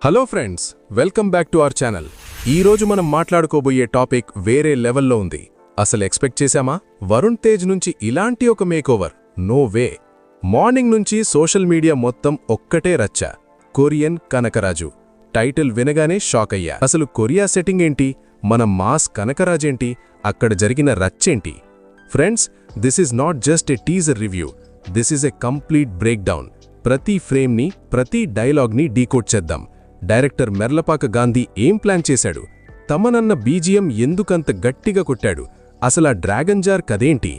Hello friends, welcome back to our channel. ఈరోజు మనం మాట్లాడుకోబోయే topic వేరే లెవెల్లో ఉంది. అసలు ఎక్స్పెక్ట్ చేశామా? వరుణ్ తేజ్ నుంచి ఇలాంటి ఒక మేకోవర్? No way. మార్నింగ్ నుంచి సోషల్ మీడియా మొత్తం ఒక్కటే రచ్చ. కొరియన్ కనకరాజు టైటిల్ వినగానే షాక్ అయ్యా. అసలు కొరియా సెట్టింగ్ ఏంటి? మన మాస్ కనకరాజేంటి? అక్కడ జరిగిన రచ్చేంటి? Friends, this is not just a teaser review. This is a complete breakdown. ప్రతి ఫ్రేమ్ని, ప్రతి డైలాగ్ని డీకోడ్ చేద్దాం. డైరెక్టర్ మెర్లపాక గాంధీ ఏం ప్లాన్ చేశాడు? తమనన్న బీజిఎం ఎందుకంత గట్టిగా కొట్టాడు? అసలా డ్రాగన్ జార్ కదేంటి?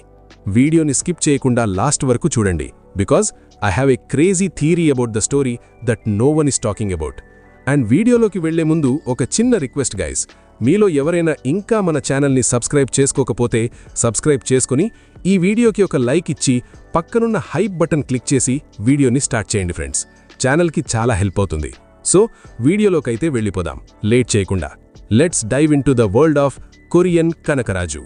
వీడియోని స్కిప్ చేయకుండా లాస్ట్ వరకు చూడండి. Because I have a crazy theory about the story that no one is talking about. And వీడియోలోకి వెళ్లే ముందు ఒక చిన్న రిక్వెస్ట్ గైస్. మీలో ఎవరైనా ఇంకా మన ఛానల్ని సబ్స్క్రైబ్ చేసుకోకపోతే సబ్స్క్రైబ్ చేసుకుని ఈ వీడియోకి ఒక లైక్ ఇచ్చి పక్కనున్న హైప్ బటన్ క్లిక్ చేసి వీడియోని స్టార్ట్ చేయండి ఫ్రెండ్స్. ఛానల్కి చాలా హెల్ప్ అవుతుంది. సో వీడియోలోకైతే వెళ్ళిపోదాం లేట్ చేయకుండా. Let's dive into the world of Korean Kanakaraju.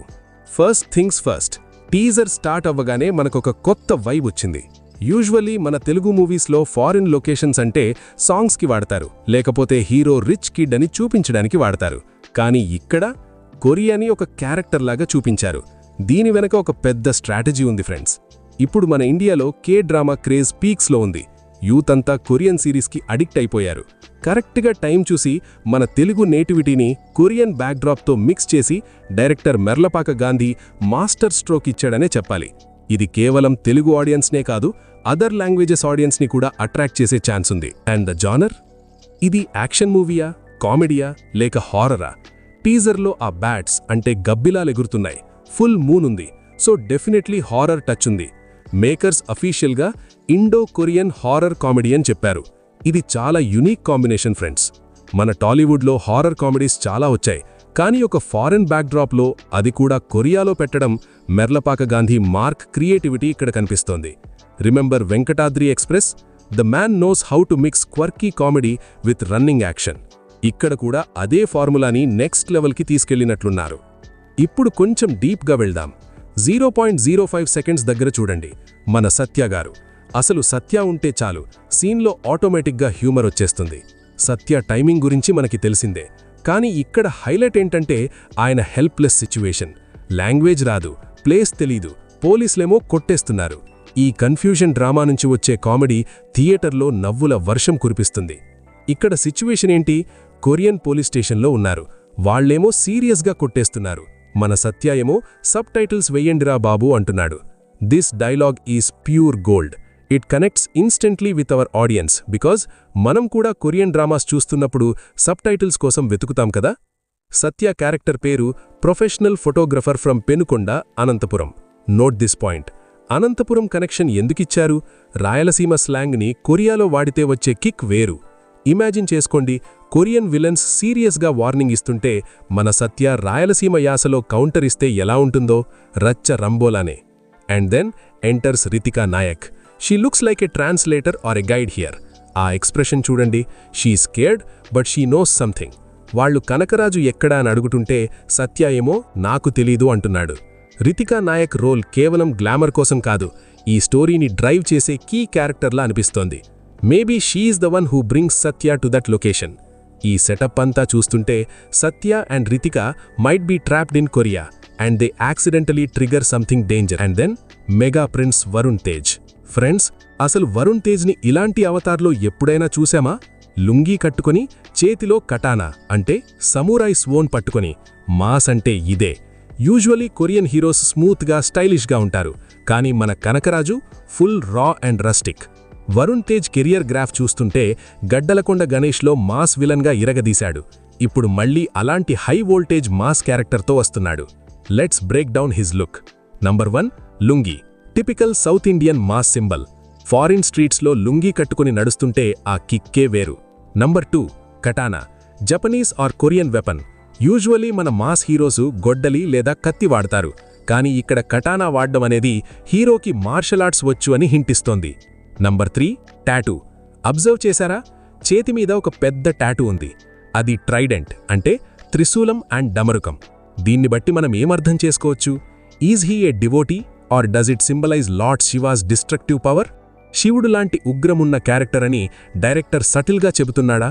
First things first, teaser start అవ్వగానే మనకొక కొత్త వైబ్ వచ్చింది. యూజువల్లీ మన తెలుగు మూవీస్లో ఫారిన్ లొకేషన్స్ అంటే సాంగ్స్కి వాడతారు, లేకపోతే హీరో రిచ్ కిడ్ అని చూపించడానికి వాడతారు. కానీ ఇక్కడ కొరియాని ఒక క్యారెక్టర్ లాగా చూపించారు. దీని వెనక ఒక పెద్ద స్ట్రాటజీ ఉంది ఫ్రెండ్స్. ఇప్పుడు మన ఇండియాలో కే డ్రామా క్రేజ్ పీక్స్లో ఉంది. యూత్ అంతా కొరియన్ సిరీస్కి అడిక్ట్ అయిపోయారు. కరెక్ట్గా టైం చూసి మన తెలుగు నేటివిటీని కొరియన్ బ్యాక్డ్రాప్తో మిక్స్ చేసి director Merlapaka Gandhi master stroke ఇచ్చాడనే చెప్పాలి. ఇది కేవలం తెలుగు ఆడియన్స్నే కాదు, అదర్ లాంగ్వేజెస్ ఆడియన్స్ని కూడా అట్రాక్ట్ చేసే ఛాన్స్ ఉంది. And the genre? ఇది యాక్షన్ మూవీయా, కామెడీయా, లేక హారరా? టీజర్లో ఆ బ్యాట్స్ అంటే గబ్బిలాలు ఎగురుతున్నాయి. ఫుల్ మూన్ ఉంది, సో డెఫినెట్లీ హారర్ టచ్ ఉంది. మేకర్స్ అఫీషియల్గా ఇండో కొరియన్ హారర్ కామెడీ అని చెప్పారు. ఇది చాలా యునీక్ కాంబినేషన్ ఫ్రెండ్స్. మన టాలీవుడ్లో హారర్ కామెడీస్ చాలా వచ్చాయి, కానీ ఒక ఫారెన్ బ్యాక్డ్రాప్లో, అది కూడా కొరియాలో పెట్టడం మెర్లపాక గాంధీ మార్క్ క్రియేటివిటీ ఇక్కడ కనిపిస్తోంది. Remember Venkatadri express? The man knows how to mix quirky comedy with running action. ఇక్కడ కూడా అదే ఫార్ములాని నెక్స్ట్ లెవెల్కి తీసుకెళ్లినట్లున్నారు. ఇప్పుడు కొంచెం డీప్గా వెళ్దాం. 0.05 సెకండ్స్ దగ్గర చూడండి. మన సత్య గారు. అసలు సత్య ఉంటే చాలు, సీన్లో ఆటోమేటిక్గా హ్యూమర్ వచ్చేస్తుంది. సత్య టైమింగ్ గురించి మనకి తెలిసిందే, కానీ ఇక్కడ హైలైట్ ఏంటంటే ఆయన హెల్ప్లెస్ సిచ్యువేషన్. లాంగ్వేజ్ రాదు, ప్లేస్ తెలీదు, పోలీసులేమో కొట్టేస్తున్నారు. ఈ కన్ఫ్యూజన్ డ్రామా నుంచి వచ్చే కామెడీ థియేటర్లో నవ్వుల వర్షం కురిపిస్తుంది. ఇక్కడ సిచ్యువేషన్ ఏంటి? కొరియన్ పోలీస్ స్టేషన్లో ఉన్నారు. వాళ్లేమో సీరియస్గా కొట్టేస్తున్నారు. మన సత్య ఏమో సబ్ టైటిల్స్ వెయ్యండిరా బాబు అంటున్నాడు. This dialogue is pure gold. It connects instantly with our audience, because మనం కూడా కొరియన్ డ్రామాస్ చూస్తున్నప్పుడు సబ్ టైటిల్స్ కోసం వెతుకుతాం కదా. సత్య క్యారెక్టర్ పేరు professional photographer from Penukonda, Anantapuram. Note this point. Anantapuram connection ఎందుకిచ్చారు? రాయలసీమ స్లాంగ్ని కొరియాలో వాడితే వచ్చే కిక్ వేరు. ఇమాజిన్ చేసుకోండి, కొరియన్ విలన్స్ సీరియస్గా వార్నింగ్ ఇస్తుంటే మన సత్య రాయలసీమ యాసలో కౌంటర్ ఇస్తే ఎలా ఉంటుందో? రచ్చ రంబోలానే. And then enters Ritika Nayak. She looks like a translator or a guide here. ఆ ఎక్స్ప్రెషన్ చూడండి. She scared but she knows something. వాళ్లు కనకరాజు ఎక్కడా అని అడుగుతుంటే సత్య ఏమో నాకు తెలీదు అంటున్నాడు. రితికా నాయక్ రోల్ కేవలం గ్లామర్ కోసం కాదు, ఈ స్టోరీని డ్రైవ్ చేసే కీ క్యారెక్టర్లా అనిపిస్తోంది. Maybe she is the one who brings Satya to that location. ఈ సెటప్ అంతా చూస్తుంటే Satya and Ritika might be trapped in Korea and they accidentally trigger something danger. And then mega prince Varun Tej. Friends, అసలు వరుణ్ తేజ్ని ఇలాంటి అవతార్లో ఎప్పుడైనా చూశామా? లుంగీ కట్టుకొని, చేతిలో కటానా అంటే సమూరాయ్ స్వోన్ పట్టుకొని. మాస్ అంటే ఇదే. యూజువలీ కొరియన్ హీరోస్ స్మూత్గా, స్టైలిష్గా ఉంటారు, కానీ మన కనకరాజు ఫుల్ రా and rustic. Varun Tej career graph చూస్తుంటే గడ్డలకొండ గణేష్లో మాస్ విలన్గా ఇరగదీశాడు. ఇప్పుడు మళ్లీ అలాంటి హై వోల్టేజ్ మాస్ క్యారెక్టర్తో వస్తున్నాడు. Let's break down his look. Number 1, lungi. Typical south Indian mass symbol. Foreign స్ట్రీట్స్లో లుంగీ కట్టుకుని నడుస్తుంటే ఆ కిక్కే వేరు. Number 2, katana. Japanese or Korean weapon. Usually మన మాస్ హీరోసు గొడ్డలి లేదా కత్తి వాడతారు, కానీ ఇక్కడ కటానా వాడ్డం అనేది హీరోకి మార్షల్ ఆర్ట్స్ వచ్చు అని హింటిస్తోంది. Number 3, tattoo. అబ్జర్వ్ చేశారా? చేతి మీద ఒక పెద్ద టాటూ ఉంది. అది ట్రైడెంట్ అంటే త్రిశూలం అండ్ డమరుకం. దీన్ని బట్టి మనం ఏమర్థం చేసుకోవచ్చు? Is he a devotee or does it symbolize lord Shiva's destructive power? శివుడు లాంటి ఉగ్రమున్న క్యారెక్టర్ అని డైరెక్టర్ సటిల్గా చెబుతున్నాడా?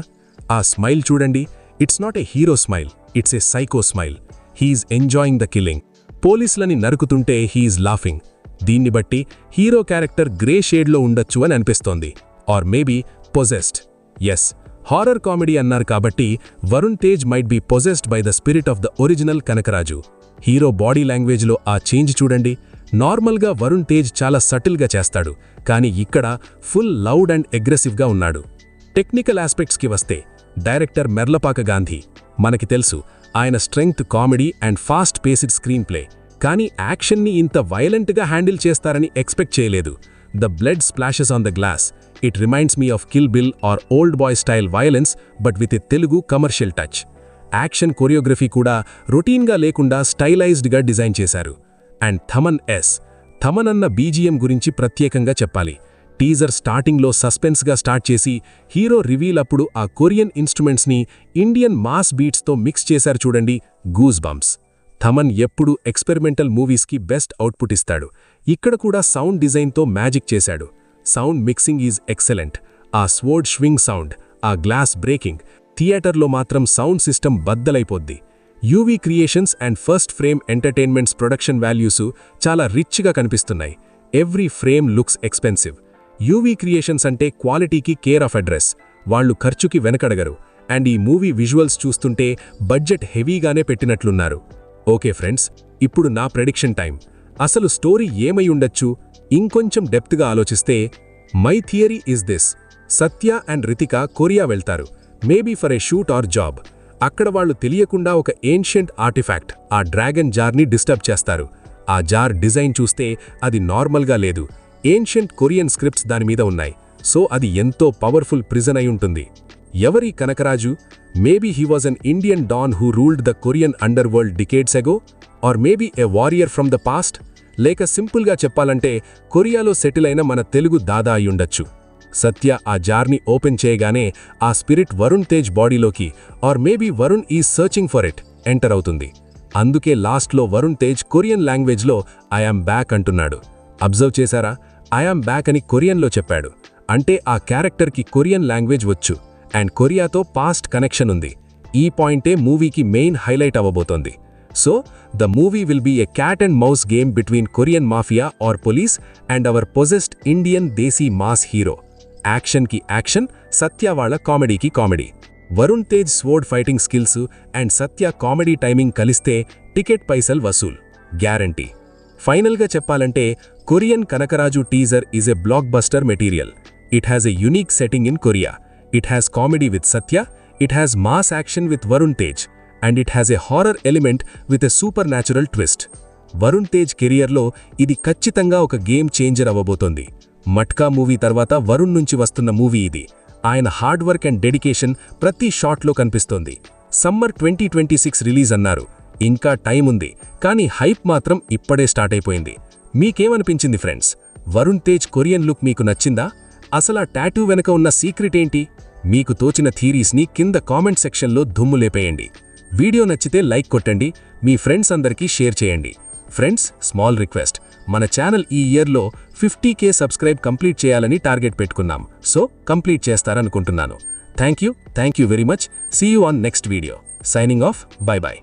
ఆ స్మైల్ చూడండి, it's not a hero smile, it's a psycho smile. He's enjoying the killing. పోలీసులని నరుకుతుంటే హీఈస్ లాఫింగ్. దీన్ని బట్టి హీరో క్యారెక్టర్ గ్రే షేడ్లో ఉండొచ్చు అని అనిపిస్తోంది. Or maybe possessed. Yes, horror comedy అన్నారు కాబట్టి Varun Tej might be possessed by the spirit of the original Kanakaraju. Hero body లాంగ్వేజ్లో ఆ చేంజ్ చూడండి. నార్మల్గా వరుణ్ తేజ్ చాలా సటిల్గా చేస్తాడు, కానీ ఇక్కడ ఫుల్ లౌడ్ అండ్ అగ్రెసివ్గా ఉన్నాడు. టెక్నికల్ ఆస్పెక్ట్స్కి వస్తే డైరెక్టర్ మెర్లపాక గాంధీ. మనకి తెలుసు ఆయన strength comedy and fast paced screenplay, కానీ యాక్షన్ని ఇంత వైలెంట్గా హ్యాండిల్ చేస్తారని ఎక్స్పెక్ట్ చేయలేదు. The blood splashes on the glass, it reminds me of Kill Bill or Oldboy style violence, but with a Telugu commercial touch. Action choreography కూడా రొటీన్గా లేకుండా స్టైలైజ్డ్గా డిజైన్ చేశారు. అండ్ థమన్ అన్న బీజిఎం గురించి ప్రత్యేకంగా చెప్పాలి. టీజర్ స్టార్టింగ్లో సస్పెన్స్గా స్టార్ట్ చేసి హీరో రివీల్ అప్పుడు ఆ కొరియన్ ఇన్స్ట్రుమెంట్స్ని ఇండియన్ మాస్ బీట్స్తో మిక్స్ చేశారు చూడండి, గూస్ బంప్స్. థమన్ ఎప్పుడూ ఎక్స్పెరిమెంటల్ మూవీస్కి బెస్ట్ అవుట్పుట్ ఇస్తాడు. ఇక్కడ కూడా సౌండ్ డిజైన్తో మ్యాజిక్ చేశాడు. Sound mixing is excellent. ఆ స్వోర్డ్ స్వింగ్ సౌండ్, ఆ గ్లాస్ బ్రేకింగ్, థియేటర్లో మాత్రం సౌండ్ సిస్టమ్ బద్దలైపోద్ది. UV Creations and First Frame Entertainments production values చాలా రిచ్గా కనిపిస్తున్నాయి. Every frame looks expensive. UV Creations అంటే క్వాలిటీకి కేర్ ఆఫ్ అడ్రస్. వాళ్లు ఖర్చుకి వెనకడగరు. అండ్ ఈ మూవీ విజువల్స్ చూస్తుంటే బడ్జెట్ హెవీగానే పెట్టినట్లున్నారు. ఓకే ఫ్రెండ్స్, ఇప్పుడు నా ప్రెడిక్షన్ టైం. అసలు స్టోరీ ఏమై ఉండొచ్చు? ఇంకొంచెం డెప్త్గా ఆలోచిస్తే my theory is this. Satya and Ritika Korea వెళ్తారు, maybe for a shoot or job. అక్కడ వాళ్ళు తెలియకుండా ఒక ఏన్షియంట్ ఆర్టిఫాక్ట్, ఆ డ్రాగన్ జార్ని డిస్టర్బ్ చేస్తారు. ఆ జార్ డిజైన్ చూస్తే అది నార్మల్గా లేదు. ఏన్షియంట్ కొరియన్ స్క్రిప్ట్స్ దానిమీద ఉన్నాయి. సో అది ఎంతో పవర్ఫుల్ ప్రిజన్ అయి ఉంటుంది. ఎవరి కనకరాజు? Maybe he was an Indian don who ruled the Korean underworld decades ago, or maybe a warrior from the past. లేక సింపుల్గా చెప్పాలంటే కొరియాలో సెటిల్ అయిన మన తెలుగు దాదా అయ్యుండొచ్చు. సత్య ఆ జార్ని ఓపెన్ చేయగానే ఆ స్పిరిట్ వరుణ్ తేజ్ బాడీలోకి, or maybe Varun is searching for it, enter అవుతుంది. అందుకే లాస్ట్లో వరుణ్ తేజ్ కొరియన్ లాంగ్వేజ్లో ఐఆమ్ బ్యాక్ అంటున్నాడు. అబ్జర్వ్ చేశారా? ఐఆమ్ బ్యాక్ అని కొరియన్లో చెప్పాడు. అంటే ఆ క్యారెక్టర్కి కొరియన్ లాంగ్వేజ్ వచ్చు అండ్ కొరియాతో పాస్ట్ కనెక్షన్ ఉంది. ఈ పాయింటే మూవీకి మెయిన్ హైలైట్ అవ్వబోతోంది. So the movie will be a cat and mouse game between Korean mafia or police and our possessed Indian desi mass hero. యాక్షన్కి యాక్షన్, సత్య వాళ్ళ కామెడీకి comedy. Varun Tej sword fighting skills and Satya comedy timing కలిస్తే ticket పైసల్ వసూల్ guarantee. ఫైనల్గా చెప్పాలంటే Korean Kanakaraju teaser is a blockbuster material. It has a unique setting in Korea. It has comedy with Satya, it has mass action with Varun Tej, and it has a horror element with a supernatural twist. Varun Tej కెరియర్లో ఇది ఖచ్చితంగా ఒక game changer అవ్వబోతోంది. Matka movie తర్వాత వరుణ్ నుంచి వస్తున్న movie ఇది. ఆయన hard work and dedication ప్రతి షాట్లో కనిపిస్తోంది. సమ్మర్ 2026 రిలీజ్ అన్నారు. ఇంకా టైం ఉంది, కానీ హైప్ మాత్రం ఇప్పుడే స్టార్ట్ అయిపోయింది. మీకేమనిపించింది friends? Varun Tej Korean look మీకు నచ్చిందా? అసలు ఆ టాటూ వెనక ఉన్న సీక్రెట్ ఏంటి? మీకు తోచిన థీరీస్ని కింద కామెంట్ సెక్షన్లో దుమ్ము లేపేయండి. వీడియో నచ్చితే లైక్ కొట్టండి, మీ ఫ్రెండ్స్ అందరికీ షేర్ చేయండి. ఫ్రెండ్స్, స్మాల్ రిక్వెస్ట్, మన ఛానల్ ఈ ఇయర్లో 50K సబ్స్క్రైబ్ కంప్లీట్ చేయాలని టార్గెట్ పెట్టుకున్నాం. సో కంప్లీట్ చేస్తారనుకుంటున్నాను. Thank you very much. See you on next video. Signing off. Bye by.